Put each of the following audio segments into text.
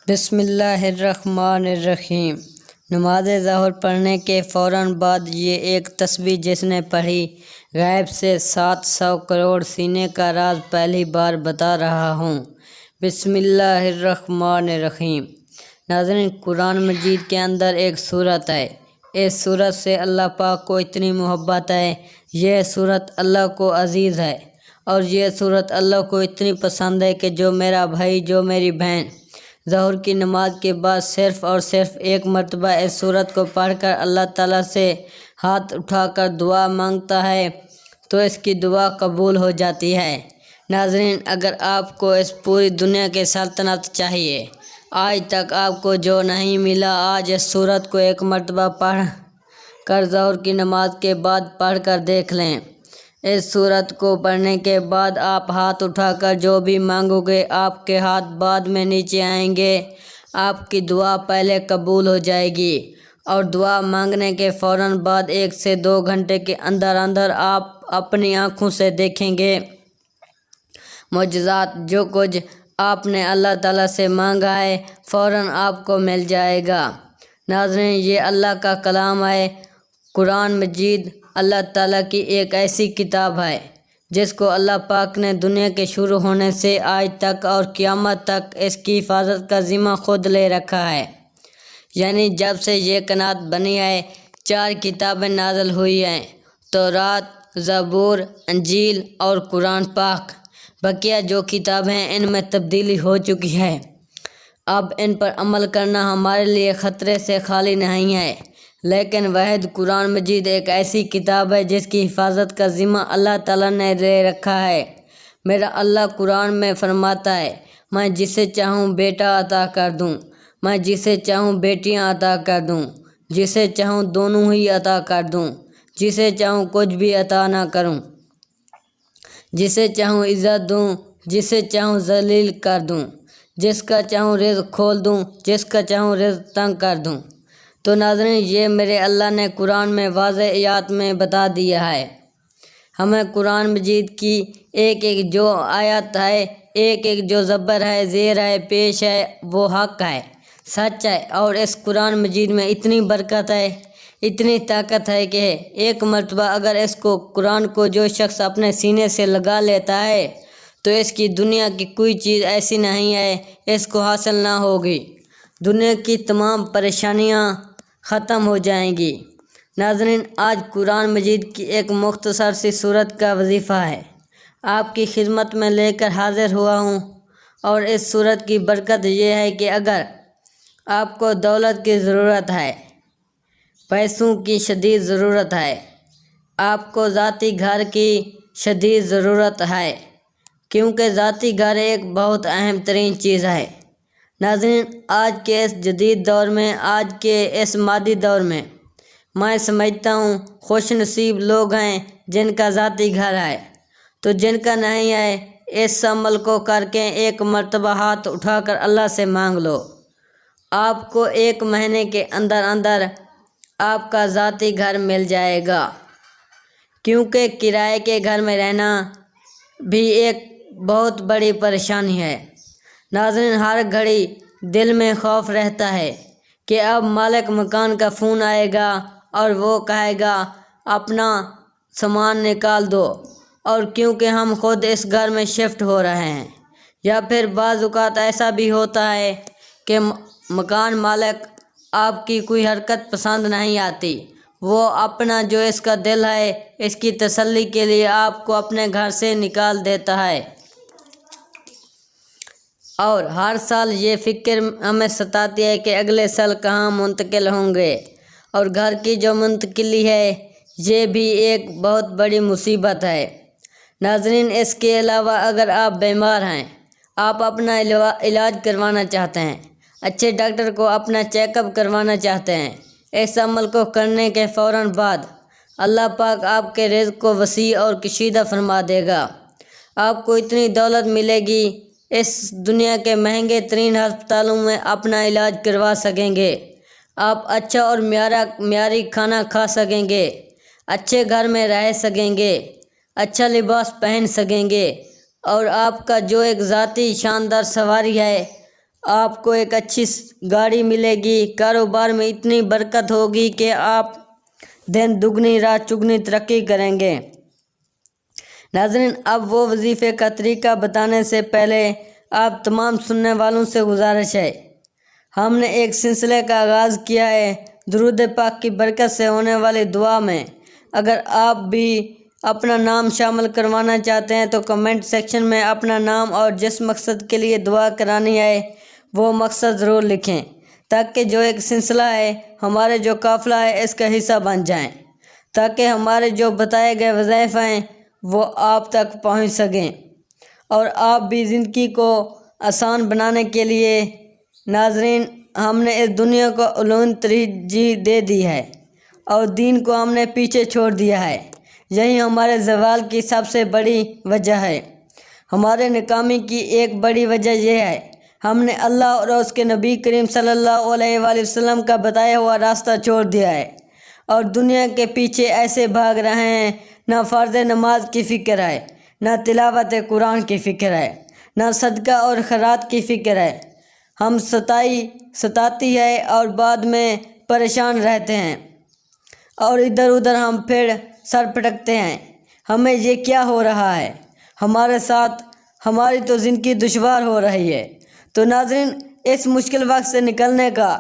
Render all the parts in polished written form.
بسم اللہ الرحمن الرحیم۔ نماز ظہر پڑھنے کے فوراً بعد یہ ایک تسبیح جس نے پڑھی، غیب سے 700 کروڑ سینے کا راز پہلی بار بتا رہا ہوں۔ بسم اللہ الرحمن الرحیم۔ ناظرین، قرآن مجید کے اندر ایک سورت ہے۔ اس سورت سے اللہ پاک کو اتنی محبت ہے، یہ سورت اللہ کو عزیز ہے، اور یہ سورت اللہ کو اتنی پسند ہے کہ جو میرا بھائی، جو میری بہن ظہر کی نماز کے بعد صرف اور صرف ایک مرتبہ اس سورت کو پڑھ کر اللہ تعالیٰ سے ہاتھ اٹھا کر دعا مانگتا ہے تو اس کی دعا قبول ہو جاتی ہے۔ ناظرین، اگر آپ کو اس پوری دنیا کے سلطنت چاہیے، آج تک آپ کو جو نہیں ملا، آج اس سورت کو ایک مرتبہ پڑھ کر ظہر کی نماز کے بعد پڑھ کر دیکھ لیں۔ اس سورت کو پڑھنے کے بعد آپ ہاتھ اٹھا کر جو بھی مانگو گے، آپ کے ہاتھ بعد میں نیچے آئیں گے، آپ کی دعا پہلے قبول ہو جائے گی، اور دعا مانگنے کے فوراً بعد 1 سے 2 گھنٹے کے اندر اندر آپ اپنی آنکھوں سے دیکھیں گے معجزات۔ جو کچھ آپ نے اللہ تعالیٰ سے مانگا ہے فوراً آپ کو مل جائے گا۔ ناظرین، یہ اللہ کا کلام ہے۔ قرآن مجید اللہ تعالیٰ کی ایک ایسی کتاب ہے جس کو اللہ پاک نے دنیا کے شروع ہونے سے آج تک اور قیامت تک اس کی حفاظت کا ذمہ خود لے رکھا ہے۔ یعنی جب سے یہ کائنات بنی ہے، 4 کتابیں نازل ہوئی ہیں: تورات، زبور، انجیل اور قرآن پاک۔ بقیہ جو کتابیں ہیں ان میں تبدیلی ہو چکی ہے۔ اب ان پر عمل کرنا ہمارے لیے خطرے سے خالی نہیں ہے، لیکن واحد قرآن مجید ایک ایسی کتاب ہے جس کی حفاظت کا ذمہ اللہ تعالیٰ نے لے رکھا ہے۔ میرا اللہ قرآن میں فرماتا ہے، میں جسے چاہوں بیٹا عطا کر دوں، میں جسے چاہوں بیٹیاں عطا کر دوں، جسے چاہوں دونوں ہی عطا کر دوں، جسے چاہوں کچھ بھی عطا نہ کروں، جسے چاہوں عزت دوں، جسے چاہوں ذلیل کر دوں، جس کا چاہوں رزق کھول دوں، جس کا چاہوں رزق تنگ کر دوں۔ تو ناظرین، یہ میرے اللہ نے قرآن میں واضح آیات میں بتا دیا ہے۔ ہمیں قرآن مجید کی ایک ایک جو آیت ہے، ایک ایک جو زبر ہے، زیر ہے، پیش ہے، وہ حق ہے، سچ ہے، اور اس قرآن مجید میں اتنی برکت ہے، اتنی طاقت ہے کہ ایک مرتبہ اگر اس کو قرآن کو جو شخص اپنے سینے سے لگا لیتا ہے تو اس کی دنیا کی کوئی چیز ایسی نہیں ہے اس کو حاصل نہ ہوگی، دنیا کی تمام پریشانیاں ختم ہو جائیں گی۔ ناظرین، آج قرآن مجید کی ایک مختصر سی سورت کا وظیفہ ہے آپ کی خدمت میں لے کر حاضر ہوا ہوں، اور اس سورت کی برکت یہ ہے کہ اگر آپ کو دولت کی ضرورت ہے، پیسوں کی شدید ضرورت ہے، آپ کو ذاتی گھر کی شدید ضرورت ہے، کیونکہ ذاتی گھر ایک بہت اہم ترین چیز ہے۔ ناظرین، آج کے اس جدید دور میں، آج کے اس مادی دور میں، میں سمجھتا ہوں خوش نصیب لوگ ہیں جن کا ذاتی گھر ہے۔ تو جن کا نہیں ہے، اس عمل کو کر کے ایک مرتبہ ہاتھ اٹھا کر اللہ سے مانگ لو، آپ کو 1 مہینے کے اندر اندر آپ کا ذاتی گھر مل جائے گا، کیونکہ کرائے کے گھر میں رہنا بھی ایک بہت بڑی پریشانی ہے۔ ناظرین، ہر گھڑی دل میں خوف رہتا ہے کہ اب مالک مکان کا فون آئے گا اور وہ کہے گا اپنا سامان نکال دو، اور کیونکہ ہم خود اس گھر میں شفٹ ہو رہے ہیں، یا پھر بعض اوقات ایسا بھی ہوتا ہے کہ مکان مالک آپ کی کوئی حرکت پسند نہیں آتی، وہ اپنا جو اس کا دل ہے اس کی تسلی کے لیے آپ کو اپنے گھر سے نکال دیتا ہے، اور ہر سال یہ فکر ہمیں ستاتی ہے کہ اگلے سال کہاں منتقل ہوں گے، اور گھر کی جو منتقلی ہے یہ بھی ایک بہت بڑی مصیبت ہے۔ ناظرین، اس کے علاوہ اگر آپ بیمار ہیں، آپ اپنا علاج کروانا چاہتے ہیں، اچھے ڈاکٹر کو اپنا چیک اپ کروانا چاہتے ہیں، اس عمل کو کرنے کے فوراً بعد اللہ پاک آپ کے رزق کو وسیع اور کشیدہ فرما دے گا۔ آپ کو اتنی دولت ملے گی، اس دنیا کے مہنگے ترین ہسپتالوں میں اپنا علاج کروا سکیں گے، آپ اچھا اور معیاری کھانا کھا سکیں گے، اچھے گھر میں رہ سکیں گے، اچھا لباس پہن سکیں گے، اور آپ کا جو ایک ذاتی شاندار سواری ہے آپ کو ایک اچھی گاڑی ملے گی، کاروبار میں اتنی برکت ہوگی کہ آپ دن دگنی رات چگنی ترقی کریں گے۔ ناظرین، اب وہ وظیفے کا طریقہ بتانے سے پہلے آپ تمام سننے والوں سے گزارش ہے، ہم نے ایک سلسلے کا آغاز کیا ہے درود پاک کی برکت سے ہونے والی دعا میں۔ اگر آپ بھی اپنا نام شامل کروانا چاہتے ہیں تو کمنٹ سیکشن میں اپنا نام اور جس مقصد کے لیے دعا کرانی ہے وہ مقصد ضرور لکھیں، تاکہ جو ایک سلسلہ ہے، ہمارے جو قافلہ ہے، اس کا حصہ بن جائیں، تاکہ ہمارے جو بتائے گئے وظائف ہیں وہ آپ تک پہنچ سکیں اور آپ بھی زندگی کو آسان بنانے کے لیے۔ ناظرین، ہم نے اس دنیا کو علوم ترجیح دے دی ہے اور دین کو ہم نے پیچھے چھوڑ دیا ہے، یہی ہمارے زوال کی سب سے بڑی وجہ ہے۔ ہمارے ناکامی کی ایک بڑی وجہ یہ ہے، ہم نے اللہ اور اس کے نبی کریم صلی اللہ علیہ وآلہ وسلم کا بتایا ہوا راستہ چھوڑ دیا ہے اور دنیا کے پیچھے ایسے بھاگ رہے ہیں، نہ فرض نماز کی فکر ہے، نہ تلاوت قرآن کی فکر ہے، نہ صدقہ اور خیرات کی فکر ہے۔ ہم ستاتی ہے اور بعد میں پریشان رہتے ہیں اور ادھر ادھر ہم پھر سر پٹکتے ہیں، ہمیں یہ کیا ہو رہا ہے ہمارے ساتھ، ہماری تو زندگی دشوار ہو رہی ہے۔ تو ناظرین، اس مشکل وقت سے نکلنے کا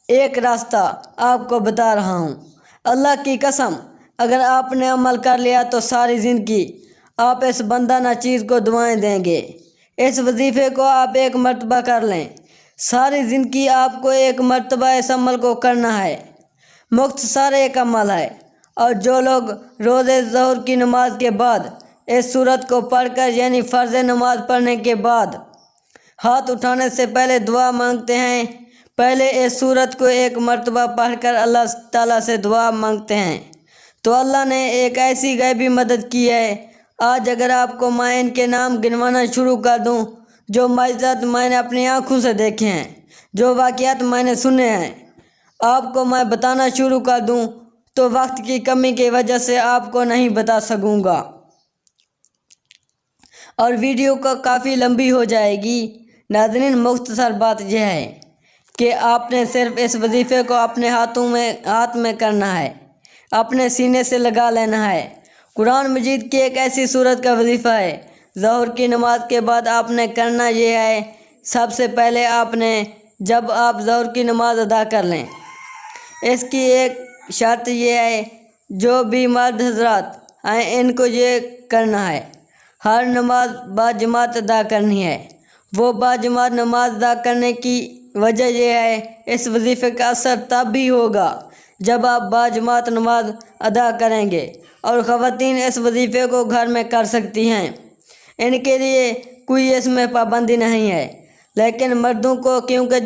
ایک راستہ آپ کو بتا رہا ہوں۔ اللہ کی قسم، اگر آپ نے عمل کر لیا تو ساری زندگی آپ اس بندہ ناچیز کو دعائیں دیں گے۔ اس وظیفے کو آپ ایک مرتبہ کر لیں، ساری زندگی آپ کو ایک مرتبہ اس عمل کو کرنا ہے، مختصر ایک عمل ہے۔ اور جو لوگ روز ظہر کی نماز کے بعد اس سورت کو پڑھ کر، یعنی فرض نماز پڑھنے کے بعد ہاتھ اٹھانے سے پہلے دعا مانگتے ہیں، پہلے اس سورت کو ایک مرتبہ پڑھ کر اللہ تعالیٰ سے دعا مانگتے ہیں، تو اللہ نے ایک ایسی غیبی مدد کی ہے۔ آج اگر آپ کو میں ان کے نام گنوانا شروع کر دوں، جو معجزات میں نے اپنی آنکھوں سے دیکھے ہیں، جو واقعات میں نے سنے ہیں، آپ کو میں بتانا شروع کر دوں تو وقت کی کمی کی وجہ سے آپ کو نہیں بتا سکوں گا اور ویڈیو کا کافی لمبی ہو جائے گی۔ ناظرین، مختصر بات یہ ہے کہ آپ نے صرف اس وظیفے کو اپنے ہاتھ میں کرنا ہے، اپنے سینے سے لگا لینا ہے۔ قرآن مجید کی ایک ایسی سورت کا وظیفہ ہے، ظہر کی نماز کے بعد آپ نے کرنا یہ ہے، سب سے پہلے جب آپ ظہر کی نماز ادا کر لیں، اس کی ایک شرط یہ ہے، جو بھی مرد حضرات ہیں ان کو یہ کرنا ہے، ہر نماز باجماعت ادا کرنی ہے۔ وہ باجماعت نماز ادا کرنے کی وجہ یہ ہے، اس وظیفے کا اثر تب بھی ہوگا جب آپ باجماعت نماز ادا کریں گے، اور خواتین اس وظیفے کو گھر میں کر سکتی ہیں، ان کے لیے کوئی اس میں پابندی نہیں ہے۔ لیکن مردوں کو، کیونکہ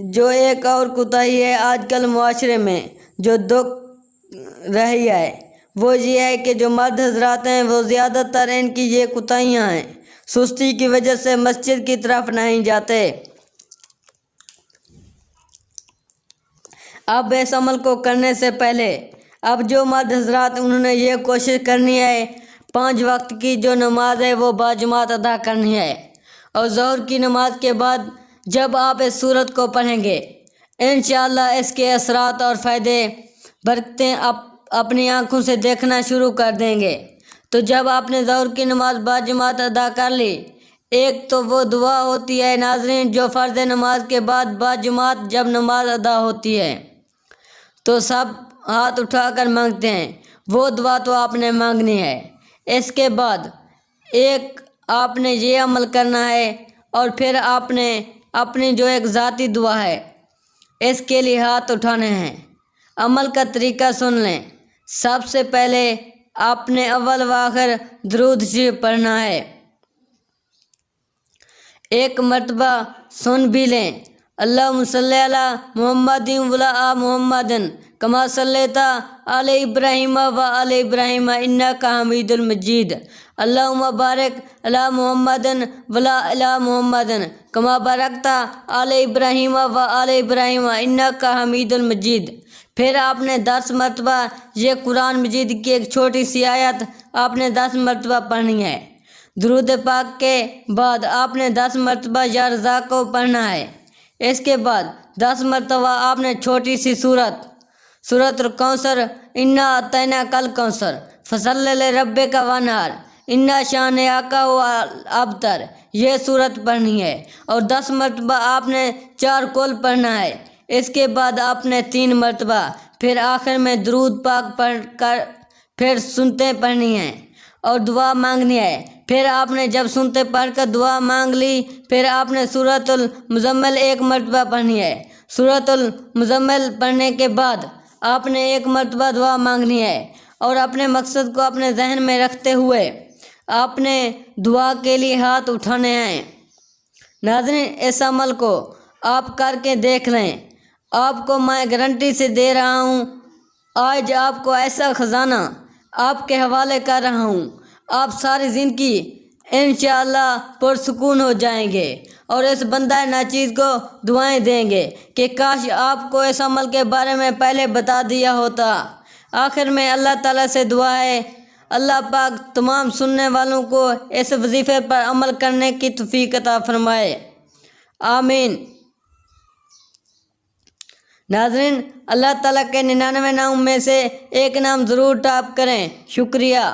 جو ایک اور کوتاہی ہے آج کل معاشرے میں جو دکھ رہی ہے، وہ یہ ہے کہ جو مرد حضرات ہیں وہ زیادہ تر ان کی یہ کوتاہیاں ہیں، سستی کی وجہ سے مسجد کی طرف نہیں جاتے۔ اب اس عمل کو کرنے سے پہلے اب جو مرد حضرات انہوں نے یہ کوشش کرنی ہے، 5 وقت کی جو نماز ہے وہ باجماعت ادا کرنی ہے، اور ظہر کی نماز کے بعد جب آپ اس سورت کو پڑھیں گے، انشاءاللہ اس کے اثرات اور فائدے برکتیں اپنی آنکھوں سے دیکھنا شروع کر دیں گے۔ تو جب آپ نے ظہر کی نماز باجماعت ادا کر لی، ایک تو وہ دعا ہوتی ہے ناظرین جو فرض نماز کے بعد باجماعت جب نماز ادا ہوتی ہے تو سب ہاتھ اٹھا کر مانگتے ہیں، وہ دعا تو آپ نے مانگنی ہے۔ اس کے بعد ایک آپ نے یہ عمل کرنا ہے، اور پھر آپ نے اپنی جو ایک ذاتی دعا ہے اس کے لیے ہاتھ اٹھانے ہیں۔ عمل کا طریقہ سن لیں، سب سے پہلے آپ نے اول و آخر درود شریف پڑھنا ہے، ایک مرتبہ سن بھی لیں، اللہم صلی علی محمد وعلی آل محمد کما صلیت علی ابراہیم وعلی ابراہیم انک حمید المجید، اللہم بارک علی محمد وعلی آل محمد کما بارکت علی ابراہیم وعلی ابراہیم انک حمید المجید۔ پھر آپ نے 10 مرتبہ یہ قرآن مجید کی ایک چھوٹی سی آیت آپ نے 10 مرتبہ پڑھنی ہے۔ درود پاک کے بعد آپ نے 10 مرتبہ یا رزاق کو پڑھنا ہے۔ اس کے بعد 10 مرتبہ آپ نے چھوٹی سی سورۃ الکوثر، انا اعطیناک الکوثر فصلی لربک وانحر، انا شانئک هو الابتر، یہ صورت پڑھنی ہے، اور 10 مرتبہ آپ نے 4 قل پڑھنا ہے۔ اس کے بعد آپ نے 3 مرتبہ، پھر آخر میں درود پاک پڑھ کر پھر سنتیں پڑھنی ہیں اور دعا مانگنی ہے۔ پھر آپ نے جب سنتے پڑھ کر دعا مانگ لی، پھر آپ نے سورۃ المزمل 1 مرتبہ پڑھنی ہے۔ سورۃ المزمل پڑھنے کے بعد آپ نے 1 مرتبہ دعا مانگنی ہے، اور اپنے مقصد کو اپنے ذہن میں رکھتے ہوئے آپ نے دعا کے لیے ہاتھ اٹھانے ہیں۔ ناظرین، اس عمل کو آپ کر کے دیکھ لیں، آپ کو میں گارنٹی سے دے رہا ہوں، آج آپ کو ایسا خزانہ آپ کے حوالے کر رہا ہوں، آپ ساری زندگی انشاءاللہ پرسکون ہو جائیں گے، اور اس بندہ ناچیز کو دعائیں دیں گے کہ کاش آپ کو اس عمل کے بارے میں پہلے بتا دیا ہوتا۔ آخر میں اللہ تعالیٰ سے دعا ہے، اللہ پاک تمام سننے والوں کو اس وظیفے پر عمل کرنے کی توفیق عطا فرمائے، آمین۔ ناظرین، اللہ تعالیٰ کے 99 نام میں سے ایک نام ضرور ٹاپ کریں، شکریہ۔